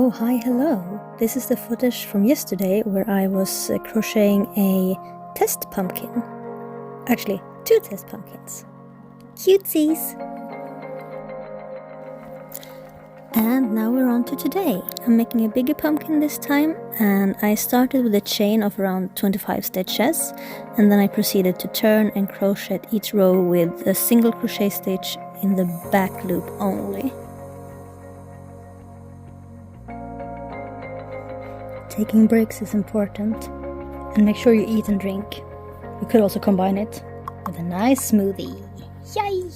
Oh, hi, hello. This is the footage from yesterday where I was crocheting a test pumpkin. Actually, 2 test pumpkins. Cutesies! And now we're on to today. I'm making a bigger pumpkin this time, and I started with a chain of around 25 stitches, and then I proceeded to turn and crochet each row with a single crochet stitch in the back loop only. Taking breaks is important, and make sure you eat and drink. You could also combine it with a nice smoothie. Yay!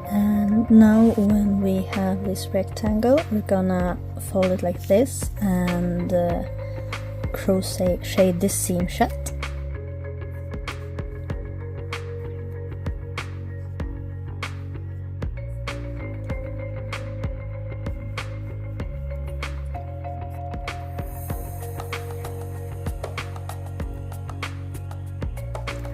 And now when we have this rectangle, we're gonna fold it like this and crochet this seam shut.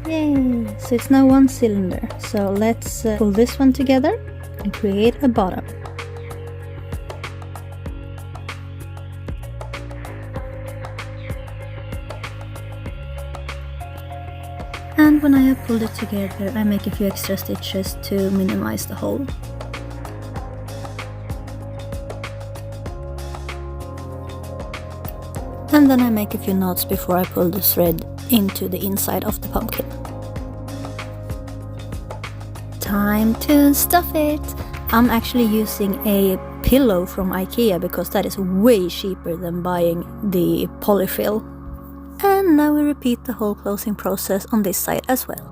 Yay! So it's now one cylinder. So let's pull this one together and create a bottom. And when I have pulled it together, I make a few extra stitches to minimize the hole. And then I make a few knots before I pull the thread into the inside of the pumpkin. Time to stuff it! I'm actually using a pillow from IKEA because that is way cheaper than buying the polyfill. And now we repeat the whole closing process on this side as well.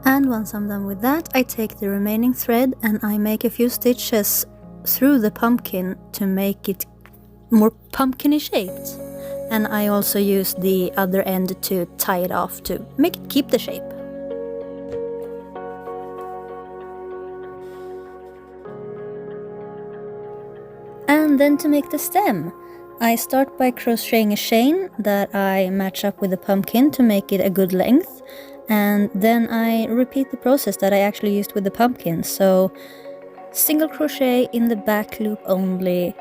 And once I'm done with that, I take the remaining thread and I make a few stitches through the pumpkin to make it more pumpkin-y shaped. And I also use the other end to tie it off to make it keep the shape. And then to make the stem, I start by crocheting a chain that I match up with the pumpkin to make it a good length. And then I repeat the process that I actually used with the pumpkin. So single crochet in the back loop only,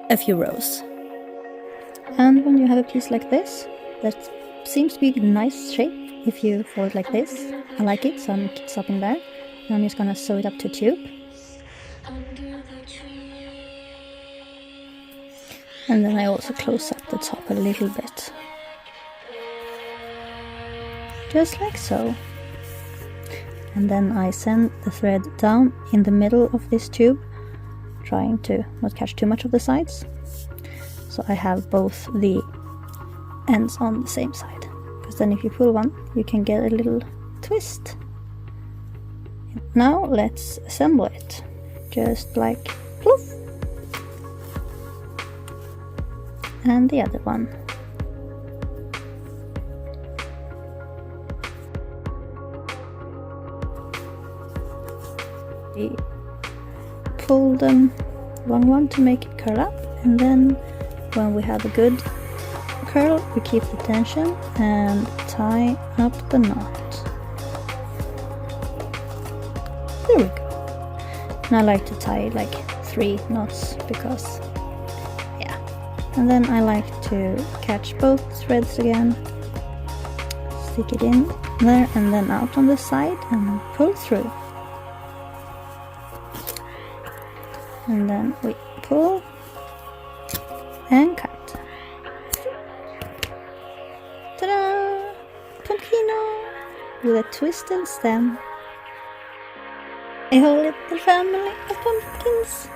a few rows. And when you have a piece like this, that seems to be a nice shape if you fold it like this. I like it, so I'm stopping there. And I'm just gonna sew it up to a tube. And then I also close up the top a little bit. Just like so. And then I send the thread down in the middle of this tube, trying to not catch too much of the sides. So I have both the ends on the same side. Because then if you pull one, you can get a little twist. Now let's assemble it. Just like poof. And the other one. We pull them along one to make it curl up, and then when we have a good curl, we keep the tension and tie up the knot. There we go. And I like to tie like 3 knots because, yeah. And then I like to catch both threads again, stick it in there and then out on the side and pull through. And then we pull and cut. Ta-da! Pumpkino! With a twisted stem. A whole little family of pumpkins.